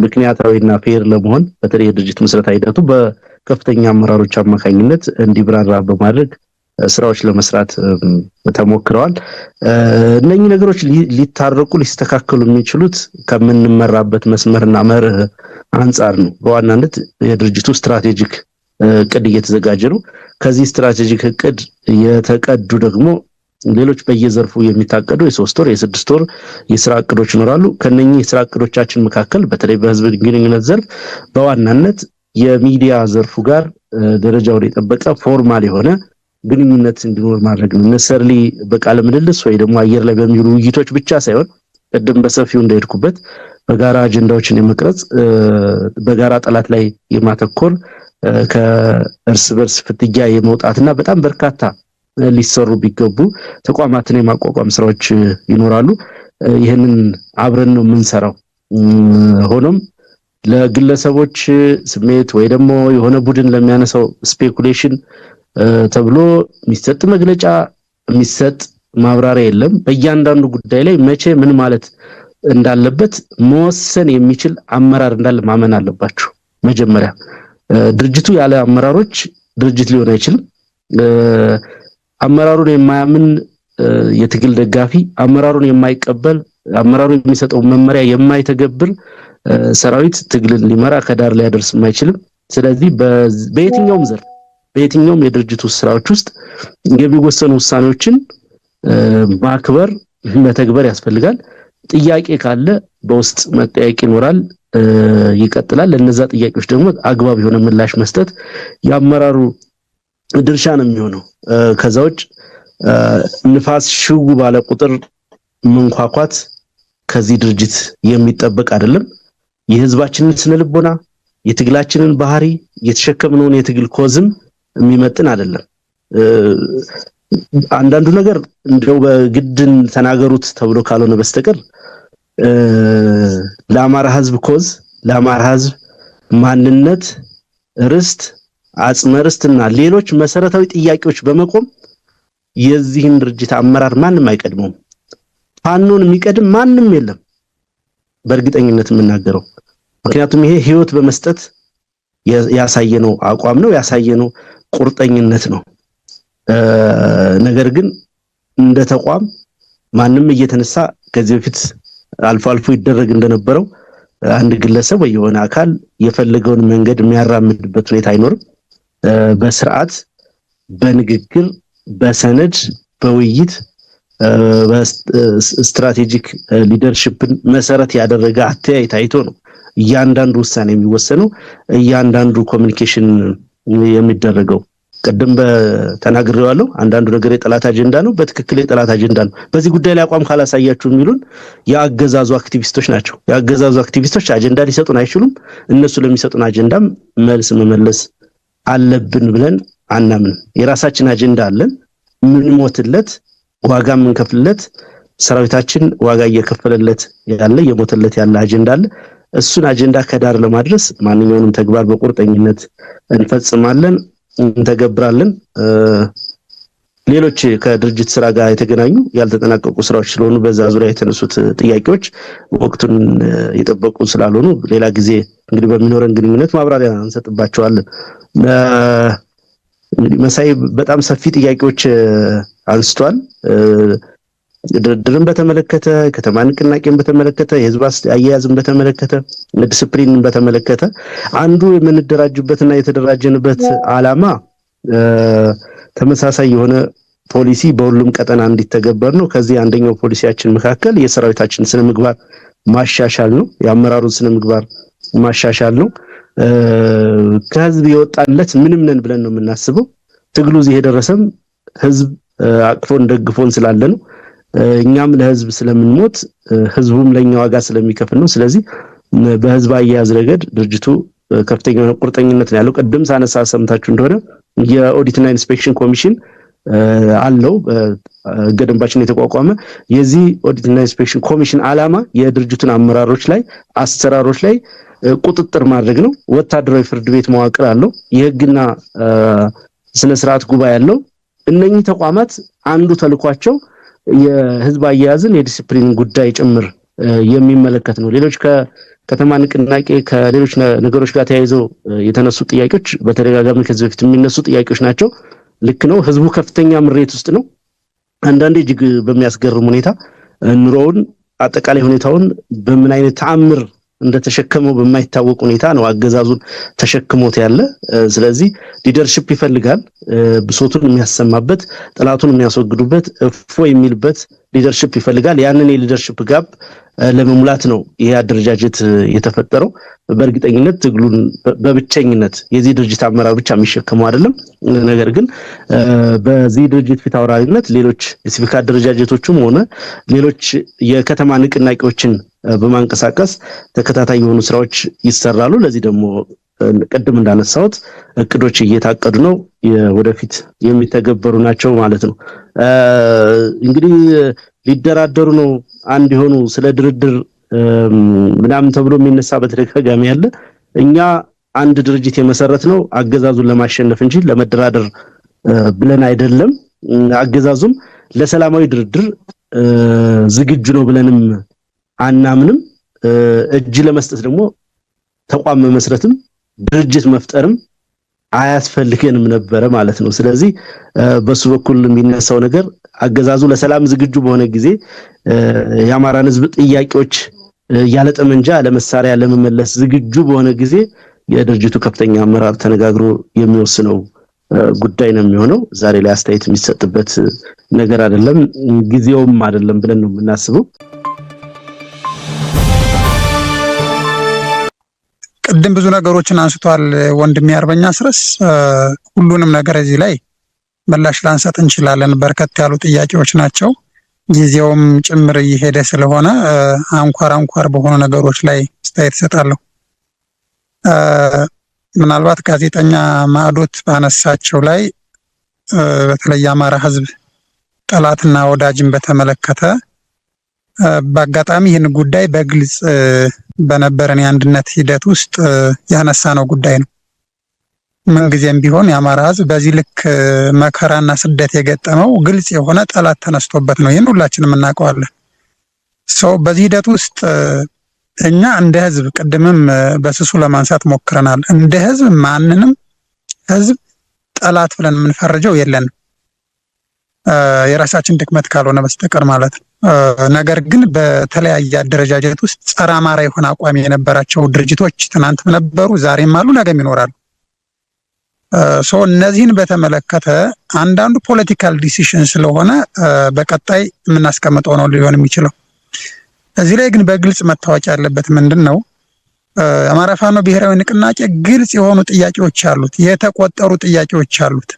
ምክንያታዊና ፌር ለመሆን በተለይ የድርጅት መስረታ ሂደቱ በከፍተኛ አመራሮች አማካኝነት እንዲብራራ በማድረግ ስራዎች ለመስራት ተሞክረዋል። እነኚህ ነገሮች ሊታረቁ ሊስተካከሉ የሚችሉት ከምንመራበት መስመርና መርህ አንፃር ነው። በዋናነት የድርጅቱ ስትራቴጂክ እቅድ እየተዘጋጀ ነው። ከዚህ ስትራቴጂክ እቅድ የተቀዱ ደግሞ ሌሎች በየዘርፉ የሚታቀዱ የ3 ወር የ6 ወር የስራ እቅዶች ይኖራሉ። ከነኚህ የስራ እቅዶቻችን መካከል በተለይ በህዝብ ግንኙነት ዘርፍ በዋናነት የሚዲያ ዘርፉ ጋር ደረጃውን የጠበቀ ፎርማል የሆነ ግንኙነት እንዲኖር ማድረግ ነው። ነሰርሊ በቃለ ምልልስ ወይ ደግሞ አየር ላይ በሚሉ ውይይቶች ብቻ ሳይሆን ቀደም በሰፊው እንደሄድኩበት በጋራ አጀንዳዎችን የመቅረጽ በጋራ ጠላት ላይ የማተኮር ከእርስ በርስ ፍትጊያ የመውጣትና በጣም በርካታ ሊሰሩ ቢገቡ ተቋማትን የማቋቋም ስራዎች ይኖራሉ። ይሄንን አብረን ነው የምንሰራው። ሆኖም ለግለሰቦች ስሜት ወይ ደግሞ የሆነ ቡድን ለሚያነሳው ስፔኩሌሽን ተብሎ የሚሰጥ መግለጫ የሚሰጥ ማብራሪያ የለም። በእያንዳንዱ ጉዳይ ላይ መቼ ምን ማለት እንዳለበት መወሰን የሚችል አመራር እንዳለ ማመን አለባችሁ። መጀመሪያ ድርጅቱ ያለ አመራሮች ድርጅት ሊሆን አይችልም። አመራሩን የማያምን የትግል ደጋፊ፣ አመራሩን የማይቀበል፣ አመራሩ የሚሰጠው መመሪያ የማይተገብር ሰራዊት ትግልን ሊመራ ከዳር ሊያደርስ አይችልም። ስለዚህ በየትኛውም የድርጅቱ ስራዎች ውስጥ የሚወሰኑ ውሳኔዎችን ማክበር መተግበር ያስፈልጋል። ጥያቄ ካለ በውስጥ መጠያየቅ ይኖራል፣ ይቀጥላል። ለነዛ ጥያቄዎች ደግሞ አግባብ የሆነ ምላሽ መስጠት ያመራሩ ድርሻ ነው የሚሆነው። ከዛ ውጭ ንፋስ ሽው ባለ ቁጥር መንኳኳት ከዚህ ድርጅት የሚጠበቅ አይደለም። የህዝባችንን ስነልቦና የትግላችንን ባህሪ የተሸከምነውን የትግል ኮዝም የሚመጥን አይደለም። አንዳንዱ ነገር እንደው በግድን ተናገሩት ተብሎ ካልሆነ በስተቀር ለአማራ ህዝብ ኮዝ ለአማራ ህዝብ ማንነት ርስት አጽመ ርስትና ሌሎች መሰረታዊ ጥያቄዎች በመቆም የዚህን ድርጅት አመራር ማንም አይቀድመውም። ፋኖን የሚቀድም ማንም የለም በእርግጠኝነት የምናገረው። ምክንያቱም ይሄ ህይወት በመስጠት ያሳየነው አቋም ነው፣ ያሳየነው ቁርጠኝነት ነው። ነገር ግን እንደ ተቋም ማንም እየተነሳ ከዚህ በፊት አልፎ አልፎ ይደረግ እንደነበረው አንድ ግለሰብ ወይ የሆነ አካል የፈለገውን መንገድ የሚያራምድበት ሁኔታ አይኖርም። በስርዓት በንግግር በሰነድ በውይይት ስትራቴጂክ ሊደርሺፕን መሰረት ያደረገ አተያይ ታይቶ ነው እያንዳንዱ ውሳኔ የሚወሰነው፣ እያንዳንዱ ኮሙኒኬሽን የሚደረገው። ቀደም በተናግሬዋለሁ። አንዳንዱ ነገር የጠላት አጀንዳ ነው፣ በትክክል የጠላት አጀንዳ ነው። በዚህ ጉዳይ ላይ አቋም ካላሳያችሁ የሚሉን የአገዛዙ አክቲቪስቶች ናቸው። የአገዛዙ አክቲቪስቶች አጀንዳ ሊሰጡን አይችሉም። እነሱ ለሚሰጡን አጀንዳም መልስ መመለስ አለብን ብለን አናምን። የራሳችን አጀንዳ አለን፣ ምንሞትለት ዋጋ ምንከፍልለት፣ ሰራዊታችን ዋጋ እየከፈለለት ያለ የሞተለት ያለ አጀንዳ አለ። እሱን አጀንዳ ከዳር ለማድረስ ማንኛውንም ተግባር በቁርጠኝነት እንፈጽማለን፣ እንተገብራለን። ሌሎች ከድርጅት ስራ ጋር የተገናኙ ያልተጠናቀቁ ስራዎች ስለሆኑ በዛ ዙሪያ የተነሱት ጥያቄዎች ወቅቱን የጠበቁ ስላልሆኑ ሌላ ጊዜ እንግዲህ በሚኖረን ግንኙነት ማብራሪያ እንሰጥባቸዋለን። እንግዲህ መሳይ በጣም ሰፊ ጥያቄዎች አንስቷል። ድርድርን በተመለከተ፣ ከተማ ንቅናቄን በተመለከተ፣ የህዝብ አያያዝን በተመለከተ፣ ዲስፕሊንን በተመለከተ አንዱ የምንደራጅበትና የተደራጀንበት ዓላማ ተመሳሳይ የሆነ ፖሊሲ በሁሉም ቀጠና እንዲተገበር ነው። ከዚህ አንደኛው ፖሊሲያችን መካከል የሰራዊታችን ስነ ምግባር ማሻሻል ነው። የአመራሩን ስነ ምግባር ማሻሻል ነው። ከህዝብ የወጣለት ምንም ነን ብለን ነው የምናስበው። ትግሉ እዚህ የደረሰም ህዝብ አቅፎን ደግፎን ስላለ ነው። እኛም ለህዝብ ስለምንሞት ህዝቡም ለኛ ዋጋ ስለሚከፍል ነው። ስለዚህ በህዝብ አያያዝ ረገድ ድርጅቱ ከፍተኛ ቁርጠኝነት ነው ያለው። ቀደም ሳነሳ ሰምታችሁ እንደሆነ የኦዲትና ኢንስፔክሽን ኮሚሽን አለው ገደምባችን የተቋቋመ። የዚህ ኦዲትና ኢንስፔክሽን ኮሚሽን ዓላማ የድርጅቱን አመራሮች ላይ አሰራሮች ላይ ቁጥጥር ማድረግ ነው። ወታደራዊ ፍርድ ቤት መዋቅር አለው። የህግና ስነ ስርዓት ጉባኤ አለው። እነኚህ ተቋማት አንዱ ተልኳቸው የህዝብ አያያዝን የዲሲፕሊን ጉዳይ ጭምር የሚመለከት ነው። ሌሎች ከከተማ ንቅናቄ ከሌሎች ነገሮች ጋር ተያይዘው የተነሱ ጥያቄዎች በተደጋጋሚ ከዚህ በፊት የሚነሱ ጥያቄዎች ናቸው። ልክ ነው። ህዝቡ ከፍተኛ ምሬት ውስጥ ነው። አንዳንዴ እጅግ በሚያስገርም ሁኔታ ኑሮውን አጠቃላይ ሁኔታውን በምን አይነት ተአምር እንደተሸከመው በማይታወቅ ሁኔታ ነው አገዛዙን ተሸክሞት ያለ። ስለዚህ ሊደርሺፕ ይፈልጋል። ብሶቱን የሚያሰማበት፣ ጠላቱን የሚያስወግዱበት፣ እፎ የሚልበት ሊደርሺፕ ይፈልጋል። ያንን የሊደርሺፕ ጋፕ ለመሙላት ነው ይሄ አደረጃጀት የተፈጠረው። በእርግጠኝነት ትግሉን በብቸኝነት የዚህ ድርጅት አመራር ብቻ የሚሸከመው አይደለም። ነገር ግን በዚህ ድርጅት ፊት አውራሪነት ሌሎች የሲቪክ አደረጃጀቶችም ሆነ ሌሎች የከተማ ንቅናቄዎችን በማንቀሳቀስ ተከታታይ የሆኑ ስራዎች ይሰራሉ። ለዚህ ደግሞ ቅድም እንዳነሳሁት እቅዶች እየታቀዱ ነው፣ ወደፊት የሚተገበሩ ናቸው ማለት ነው። እንግዲህ ሊደራደሩ ነው አንድ የሆኑ ስለ ድርድር ምናምን ተብሎ የሚነሳ በተደጋጋሚ ያለ። እኛ አንድ ድርጅት የመሰረት ነው አገዛዙን ለማሸነፍ እንጂ ለመደራደር ብለን አይደለም። አገዛዙም ለሰላማዊ ድርድር ዝግጁ ነው ብለንም አናምንም። እጅ ለመስጠት ደግሞ ተቋም መመስረትም ድርጅት መፍጠርም አያስፈልገንም ነበረ ማለት ነው። ስለዚህ በሱ በኩል የሚነሳው ነገር አገዛዙ ለሰላም ዝግጁ በሆነ ጊዜ የአማራን ህዝብ ጥያቄዎች ያለ ጠመንጃ ለመሳሪያ ለመመለስ ዝግጁ በሆነ ጊዜ የድርጅቱ ከፍተኛ አመራር ተነጋግሮ የሚወስነው ጉዳይ ነው የሚሆነው። ዛሬ ላይ አስተያየት የሚሰጥበት ነገር አይደለም፣ ጊዜውም አይደለም ብለን ነው የምናስበው። ቅድም ብዙ ነገሮችን አንስቷል ወንድሜ አርበኛ አስረስ። ሁሉንም ነገር እዚህ ላይ ምላሽ ላንሰጥ እንችላለን። በርከት ያሉ ጥያቄዎች ናቸው። ጊዜውም ጭምር እየሄደ ስለሆነ አንኳር በሆኑ ነገሮች ላይ አስተያየት እሰጣለሁ። ምናልባት ጋዜጠኛ ማዕዶት ባነሳቸው ላይ በተለይ የአማራ ህዝብ ጠላትና ወዳጅን በተመለከተ በአጋጣሚ ይህን ጉዳይ በግልጽ በነበረን የአንድነት ሂደት ውስጥ ያነሳነው ጉዳይ ነው። ምንጊዜም ቢሆን የአማራ ህዝብ በዚህ ልክ መከራና ስደት የገጠመው ግልጽ የሆነ ጠላት ተነስቶበት ነው። ይህን ሁላችንም እናውቀዋለን። በዚህ ሂደት ውስጥ እኛ እንደ ህዝብ ቅድምም በስሱ ለማንሳት ሞክረናል። እንደ ህዝብ ማንንም ህዝብ ጠላት ብለን የምንፈርጀው የለንም፣ የራሳችን ድክመት ካልሆነ በስተቀር ማለት ነው። ነገር ግን በተለያየ አደረጃጀት ውስጥ ጸረ አማራ የሆነ አቋም የነበራቸው ድርጅቶች ትናንትም ነበሩ፣ ዛሬም አሉ፣ ነገም ይኖራሉ። እነዚህን በተመለከተ አንዳንዱ ፖለቲካል ዲሲሽን ስለሆነ በቀጣይ የምናስቀምጠው ነው ሊሆን የሚችለው። እዚህ ላይ ግን በግልጽ መታወቅ ያለበት ምንድነው? አማራ ፋኖ ብሔራዊ ንቅናቄ ግልጽ የሆኑ ጥያቄዎች አሉት፣ የተቆጠሩ ጥያቄዎች አሉት።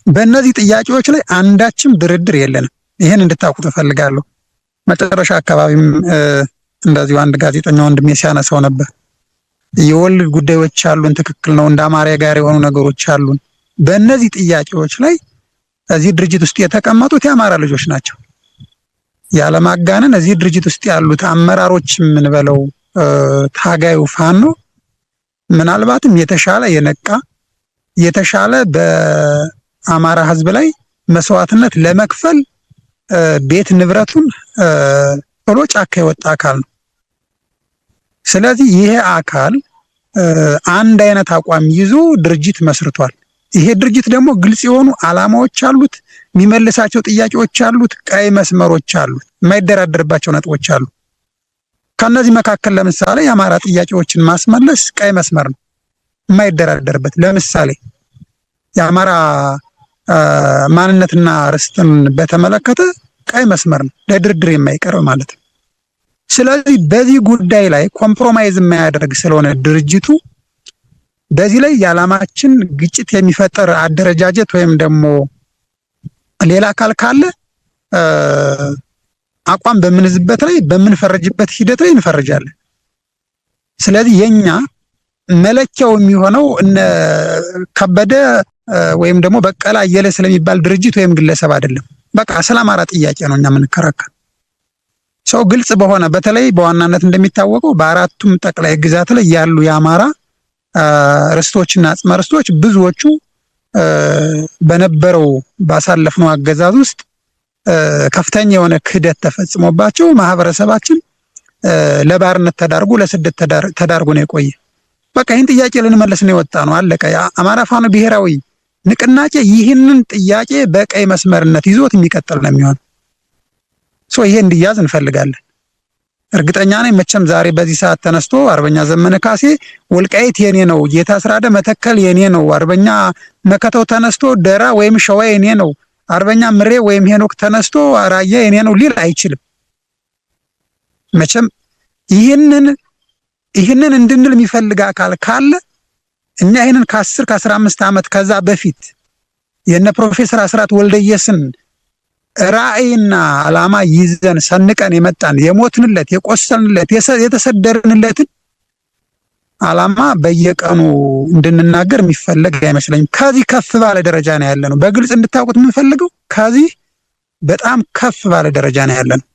በእነዚህ ጥያቄዎች ላይ አንዳችም ድርድር የለንም። ይሄን እንድታውቁ ተፈልጋለሁ። መጨረሻ አካባቢም እንደዚሁ አንድ ጋዜጠኛ ወንድሜ ሲያነሳው ነበር። የወልድ ጉዳዮች አሉን፣ ትክክል ነው። እንደ አማራ ጋር የሆኑ ነገሮች አሉን። በእነዚህ ጥያቄዎች ላይ እዚህ ድርጅት ውስጥ የተቀመጡት የአማራ ልጆች ናቸው። ያለማጋነን እዚህ ድርጅት ውስጥ ያሉት አመራሮች የምንበለው ታጋዩ ፋኖ ምናልባትም የተሻለ የነቃ የተሻለ በአማራ ህዝብ ላይ መስዋዕትነት ለመክፈል ቤት ንብረቱን ጥሎ ጫካ የወጣ አካል ነው። ስለዚህ ይሄ አካል አንድ አይነት አቋም ይዞ ድርጅት መስርቷል። ይሄ ድርጅት ደግሞ ግልጽ የሆኑ አላማዎች አሉት፣ የሚመልሳቸው ጥያቄዎች አሉት፣ ቀይ መስመሮች አሉት፣ የማይደራደርባቸው ነጥቦች አሉ። ከነዚህ መካከል ለምሳሌ የአማራ ጥያቄዎችን ማስመለስ ቀይ መስመር ነው፣ የማይደራደርበት። ለምሳሌ የአማራ ማንነትና ርስትን በተመለከተ ቀይ መስመር ነው፣ ለድርድር የማይቀርብ ማለት ነው። ስለዚህ በዚህ ጉዳይ ላይ ኮምፕሮማይዝ የማያደርግ ስለሆነ ድርጅቱ በዚህ ላይ የዓላማችን ግጭት የሚፈጠር አደረጃጀት ወይም ደግሞ ሌላ አካል ካለ አቋም በምንዝበት ላይ በምንፈርጅበት ሂደት ላይ እንፈርጃለን። ስለዚህ የኛ መለኪያው የሚሆነው እነ ከበደ ወይም ደግሞ በቀላ አየለ ስለሚባል ድርጅት ወይም ግለሰብ አይደለም። በቃ ስለ አማራ ጥያቄ ነው እኛ የምንከራከር። ግልጽ በሆነ በተለይ በዋናነት እንደሚታወቀው በአራቱም ጠቅላይ ግዛት ላይ ያሉ የአማራ ርስቶችና አጽመ ርስቶች ብዙዎቹ በነበረው ባሳለፍነው አገዛዝ ውስጥ ከፍተኛ የሆነ ክህደት ተፈጽሞባቸው ማህበረሰባችን ለባርነት ተዳርጎ ለስደት ተዳርጎ ነው የቆየ። በቃ ይህን ጥያቄ ልንመለስ ነው የወጣ ነው። አለቀ። አማራ ፋኖ ብሔራዊ ንቅናቄ ይህንን ጥያቄ በቀይ መስመርነት ይዞት የሚቀጥል ነው የሚሆነው። ይሄ እንዲያዝ እንፈልጋለን። እርግጠኛ ነኝ መቼም ዛሬ በዚህ ሰዓት ተነስቶ አርበኛ ዘመነ ካሴ ወልቃይት የኔ ነው፣ ጌታ አስራደ መተከል የኔ ነው፣ አርበኛ መከተው ተነስቶ ደራ ወይም ሸዋ የኔ ነው፣ አርበኛ ምሬ ወይም ሄኖክ ተነስቶ ራያ የኔ ነው ሊል አይችልም። መቼም ይህንን እንድንል የሚፈልግ አካል ካለ እኛ ይህንን ከ10 ከ15 ዓመት ከዛ በፊት የነ ፕሮፌሰር አስራት ወልደየስን ራዕይና ዓላማ ይዘን ሰንቀን የመጣን የሞትንለት የቆሰልንለት የተሰደርንለትን ዓላማ በየቀኑ እንድንናገር የሚፈልግ አይመስለኝም። ከዚህ ከፍ ባለ ደረጃ ነው ያለነው። በግልጽ እንድታውቁት የምንፈልገው ከዚህ በጣም ከፍ ባለ ደረጃ ነው ያለነው።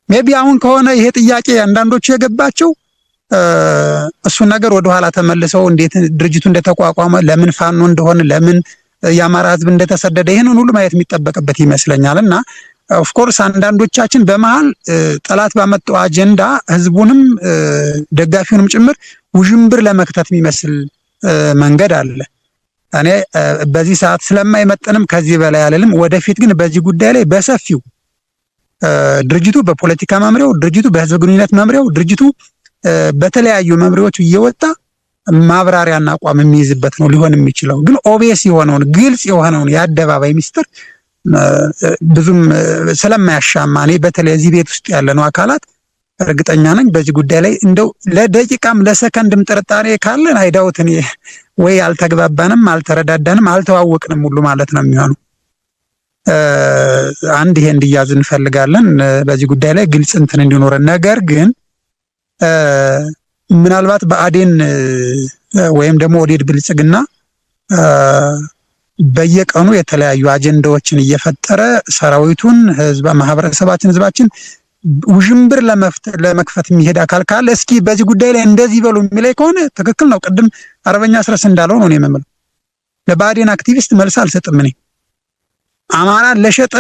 ሜቢ አሁን ከሆነ ይሄ ጥያቄ አንዳንዶቹ የገባቸው እሱን ነገር ወደ ኋላ ተመልሰው እንዴት ድርጅቱ እንደተቋቋመ ለምን ፋኖ እንደሆነ ለምን የአማራ ህዝብ እንደተሰደደ ይሄንን ሁሉ ማየት የሚጠበቅበት ይመስለኛልና ኦፍ ኮርስ አንዳንዶቻችን በመሃል ጠላት ባመጣው አጀንዳ ህዝቡንም ደጋፊውንም ጭምር ውዥንብር ለመክተት የሚመስል መንገድ አለ። እኔ በዚህ ሰዓት ስለማይመጥንም ከዚህ በላይ አልልም። ወደፊት ግን በዚህ ጉዳይ ላይ በሰፊው ድርጅቱ በፖለቲካ መምሪያው፣ ድርጅቱ በህዝብ ግንኙነት መምሪያው፣ ድርጅቱ በተለያዩ መምሪያዎች እየወጣ ማብራሪያና አቋም የሚይዝበት ነው ሊሆን የሚችለው። ግን ኦቤስ የሆነውን ግልጽ የሆነውን የአደባባይ ሚስጥር ብዙም ስለማያሻማ እኔ በተለይ እዚህ ቤት ውስጥ ያለነው አካላት እርግጠኛ ነኝ በዚህ ጉዳይ ላይ እንደው ለደቂቃም ለሰከንድም ጥርጣሬ ካለን አይዳውት እኔ ወይ አልተግባባንም፣ አልተረዳዳንም፣ አልተዋወቅንም ሁሉ ማለት ነው የሚሆነው። አንድ ይሄ እንዲያዝ እንፈልጋለን። በዚህ ጉዳይ ላይ ግልጽ እንትን እንዲኖረን። ነገር ግን ምናልባት በአዴን ወይም ደግሞ ወዴድ ብልጽግና በየቀኑ የተለያዩ አጀንዳዎችን እየፈጠረ ሰራዊቱን ህዝባችን ውዥንብር ለመክፈት የሚሄድ አካል ካለ እስኪ በዚህ ጉዳይ ላይ እንደዚህ በሉ የሚለይ ከሆነ ትክክል ነው። ቅድም አርበኛ አስረስ እንዳለው ነው የምለው። ለባዴን አክቲቪስት መልስ አልሰጥም እኔ። አማራን ለሸጠ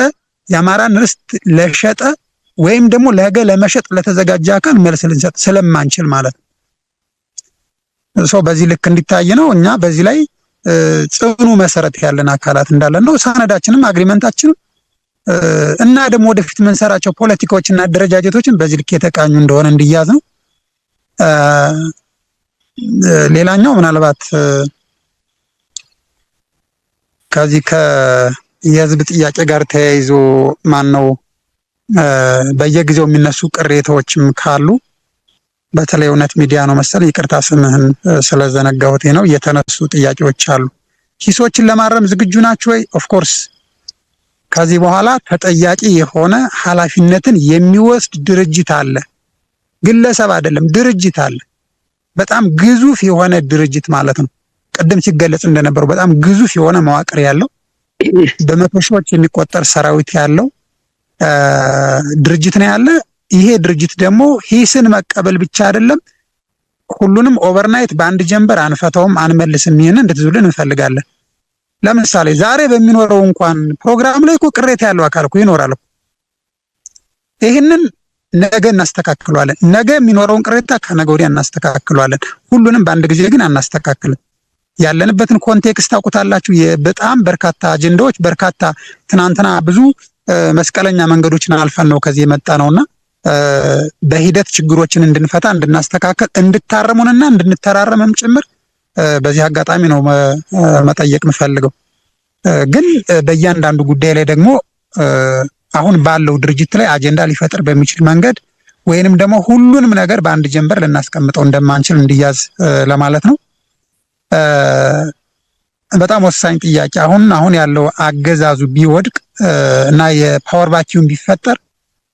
የአማራን ርስት ለሸጠ ወይም ደግሞ ለገ ለመሸጥ ለተዘጋጀ አካል መልስ ልንሰጥ ስለማንችል ማለት ነው። በዚህ ልክ እንዲታይ ነው። እኛ በዚህ ላይ ጽኑ መሰረት ያለን አካላት እንዳለን ነው። ሰነዳችንም አግሪመንታችንም እና ደግሞ ወደፊት የምንሰራቸው ፖለቲካዎችና አደረጃጀቶችን በዚህ ልክ የተቃኙ እንደሆነ እንዲያዝ ነው። ሌላኛው ምናልባት ከዚህ የህዝብ ጥያቄ ጋር ተያይዞ ነው በየጊዜው የሚነሱ ቅሬታዎችም ካሉ በተለይ እውነት ሚዲያ ነው መሰል ይቅርታ ስምህን ስለዘነጋሁት ነው። የተነሱ ጥያቄዎች አሉ። ሂሶችን ለማረም ዝግጁ ናችሁ ወይ? ኦፍ ኮርስ ከዚህ በኋላ ተጠያቂ የሆነ ኃላፊነትን የሚወስድ ድርጅት አለ። ግለሰብ አይደለም፣ ድርጅት አለ። በጣም ግዙፍ የሆነ ድርጅት ማለት ነው። ቅድም ሲገለጽ እንደነበረው በጣም ግዙፍ የሆነ መዋቅር ያለው በመቶ ሺዎች የሚቆጠር ሰራዊት ያለው ድርጅት ነው ያለ። ይሄ ድርጅት ደግሞ ሂስን መቀበል ብቻ አይደለም፣ ሁሉንም ኦቨርናይት በአንድ ጀንበር አንፈታውም፣ አንመልስም። ይሄን እንድትዙልን እንፈልጋለን። ለምሳሌ ዛሬ በሚኖረው እንኳን ፕሮግራም ላይ እኮ ቅሬታ ያለው አካል እኮ ይኖራል። ይሄንን ነገ እናስተካክለዋለን። ነገ የሚኖረውን ቅሬታ ከነገ ወዲያ እናስተካክለዋለን። ሁሉንም በአንድ ጊዜ ግን አናስተካክልም። ያለንበትን ኮንቴክስት ታውቁታላችሁ። በጣም በርካታ አጀንዳዎች በርካታ ትናንትና ብዙ መስቀለኛ መንገዶችን አልፈን ነው ከዚህ የመጣ ነውና በሂደት ችግሮችን እንድንፈታ እንድናስተካከል እንድታረሙንና እንድንተራረምም ጭምር በዚህ አጋጣሚ ነው መጠየቅ የምፈልገው። ግን በእያንዳንዱ ጉዳይ ላይ ደግሞ አሁን ባለው ድርጅት ላይ አጀንዳ ሊፈጥር በሚችል መንገድ ወይንም ደግሞ ሁሉንም ነገር በአንድ ጀንበር ልናስቀምጠው እንደማንችል እንዲያዝ ለማለት ነው። በጣም ወሳኝ ጥያቄ አሁን ያለው አገዛዙ ቢወድቅ እና የፓወር ቫኪዩም ቢፈጠር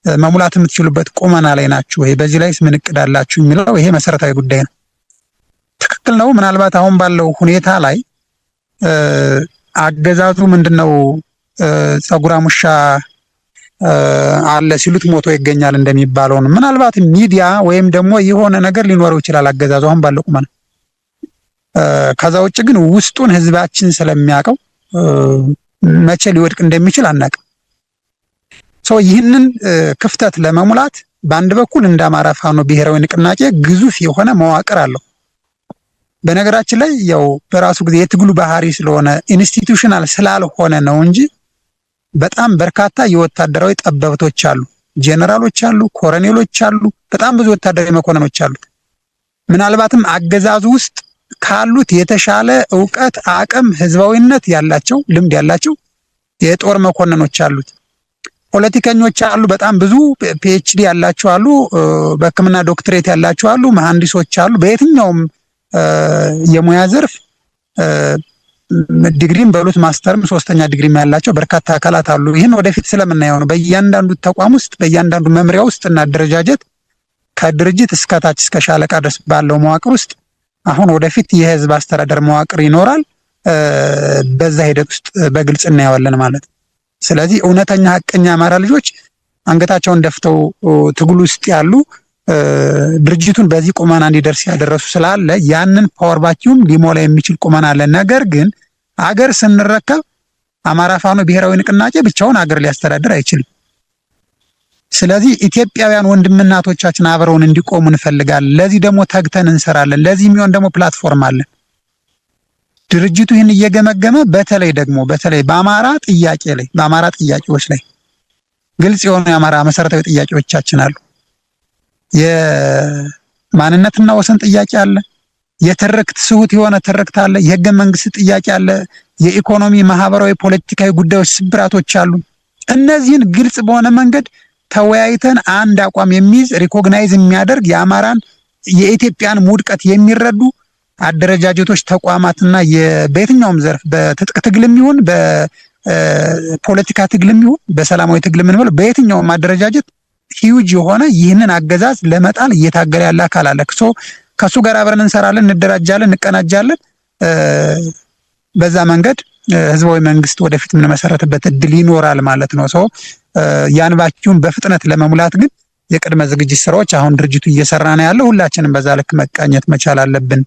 መሙላት የምትችሉበት ቁመና ላይ ናችሁ ወይ? በዚህ ላይ ምን እቅድ አላችሁ የሚለው ይሄ መሰረታዊ ጉዳይ ነው። ትክክል ነው። ምናልባት አሁን ባለው ሁኔታ ላይ አገዛዙ ምንድነው ጸጉራም ውሻ አለ ሲሉት ሞቶ ይገኛል እንደሚባለው ነው። ምናልባት ሚዲያ ወይም ደግሞ የሆነ ነገር ሊኖረው ይችላል አገዛዙ አሁን ባለው ቁመና። ከዛ ውጭ ግን ውስጡን ህዝባችን ስለሚያውቀው መቼ ሊወድቅ እንደሚችል አናውቅም። ይህንን ክፍተት ለመሙላት በአንድ በኩል እንደ አማራ ፋኖ ብሔራዊ ንቅናቄ ግዙፍ የሆነ መዋቅር አለው። በነገራችን ላይ ያው በራሱ ጊዜ የትግሉ ባህሪ ስለሆነ ኢንስቲትዩሽናል ስላልሆነ ነው እንጂ በጣም በርካታ የወታደራዊ ጠበብቶች አሉ፣ ጄኔራሎች አሉ፣ ኮሎኔሎች አሉ፣ በጣም ብዙ ወታደራዊ መኮንኖች አሉት። ምናልባትም አገዛዙ ውስጥ ካሉት የተሻለ ዕውቀት፣ አቅም፣ ህዝባዊነት ያላቸው ልምድ ያላቸው የጦር መኮንኖች አሉት። ፖለቲከኞች አሉ፣ በጣም ብዙ ፒኤችዲ ያላቸው አሉ፣ በሕክምና ዶክትሬት ያላቸው አሉ፣ መሐንዲሶች አሉ። በየትኛውም የሙያ ዘርፍ ዲግሪም በሉት ማስተርም ሶስተኛ ዲግሪም ያላቸው በርካታ አካላት አሉ። ይህን ወደፊት ስለምናየው ነው። በእያንዳንዱ ተቋም ውስጥ በእያንዳንዱ መምሪያ ውስጥ እና አደረጃጀት ከድርጅት እስከ ታች እስከ ሻለቃ ድረስ ባለው መዋቅር ውስጥ አሁን ወደፊት የህዝብ አስተዳደር መዋቅር ይኖራል። በዛ ሂደት ውስጥ በግልጽ እናየዋለን ማለት ነው። ስለዚህ እውነተኛ ሀቀኛ አማራ ልጆች አንገታቸውን ደፍተው ትግሉ ውስጥ ያሉ ድርጅቱን በዚህ ቁመና እንዲደርስ ያደረሱ ስላለ ያንን ፓወር ቫኪዩም ሊሞላ የሚችል ቁመና አለ። ነገር ግን አገር ስንረከብ አማራ ፋኖ ብሔራዊ ንቅናቄ ብቻውን አገር ሊያስተዳድር አይችልም። ስለዚህ ኢትዮጵያውያን ወንድምናቶቻችን አብረውን እንዲቆሙ እንፈልጋለን። ለዚህ ደግሞ ተግተን እንሰራለን። ለዚህ የሚሆን ደግሞ ፕላትፎርም አለን። ድርጅቱ ይህን እየገመገመ በተለይ በአማራ ጥያቄ ላይ በአማራ ጥያቄዎች ላይ ግልጽ የሆኑ የአማራ መሰረታዊ ጥያቄዎቻችን አሉ። የማንነትና ወሰን ጥያቄ አለ። የትርክት ስሁት የሆነ ትርክት አለ። የህገ መንግስት ጥያቄ አለ። የኢኮኖሚ፣ ማህበራዊ፣ ፖለቲካዊ ጉዳዮች ስብራቶች አሉ። እነዚህን ግልጽ በሆነ መንገድ ተወያይተን አንድ አቋም የሚይዝ ሪኮግናይዝ የሚያደርግ የኢትዮጵያን ውድቀት የሚረዱ አደረጃጀቶች፣ ተቋማትና በየትኛውም ዘርፍ በትጥቅ ትግልም ይሁን በፖለቲካ ትግልም ይሁን በሰላማዊ ትግልም ይሁን በየትኛውም አደረጃጀት ሂዩጅ የሆነ ይህንን አገዛዝ ለመጣል እየታገለ ያለ አካል አለ። ከሱ ጋር አብረን እንሰራለን፣ እንደራጃለን፣ እንቀናጃለን። በዛ መንገድ ህዝባዊ መንግስት ወደፊት የምንመሰረትበት እድል ይኖራል ማለት ነው። ያን ቫኪዩም በፍጥነት ለመሙላት ግን የቅድመ ዝግጅት ስራዎች አሁን ድርጅቱ እየሰራ ነው ያለው። ሁላችንም በዛ ልክ መቃኘት መቻል አለብን።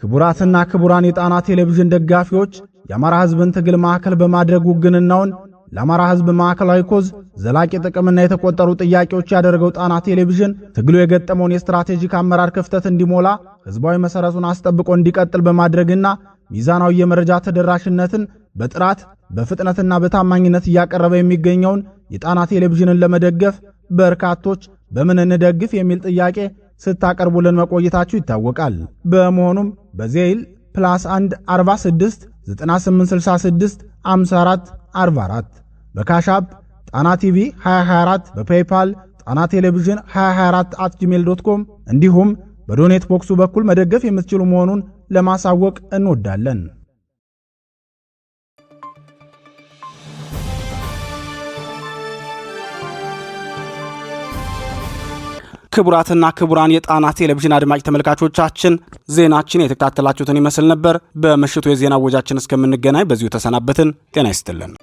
ክቡራትና ክቡራን የጣና ቴሌቪዥን ደጋፊዎች የአማራ ህዝብን ትግል ማዕከል በማድረግ ውግንናውን ለአማራ ህዝብ ማዕከላዊ ኮዝ ዘላቂ ጥቅምና የተቆጠሩ ጥያቄዎች ያደረገው ጣና ቴሌቪዥን ትግሉ የገጠመውን የስትራቴጂክ አመራር ክፍተት እንዲሞላ ህዝባዊ መሰረቱን አስጠብቆ እንዲቀጥል በማድረግና ሚዛናዊ የመረጃ ተደራሽነትን በጥራት በፍጥነትና በታማኝነት እያቀረበ የሚገኘውን የጣና ቴሌቪዥንን ለመደገፍ በርካቶች በምን እንደግፍ የሚል ጥያቄ ስታቀርቡልን መቆየታችሁ ይታወቃል። በመሆኑም በዜል +1 46 9866 54 44 በካሻፕ ጣና ቲቪ 2024 በፔይፓል ጣና ቴሌቪዥን 2024@gmail.com እንዲሁም በዶኔት ቦክሱ በኩል መደገፍ የምትችሉ መሆኑን ለማሳወቅ እንወዳለን። ክቡራትና ክቡራን የጣና ቴሌቪዥን አድማጭ ተመልካቾቻችን ዜናችን የተከታተላችሁትን ይመስል ነበር። በምሽቱ የዜና ወጃችን እስከምንገናኝ በዚሁ ተሰናበትን። ጤና ይስጥልን።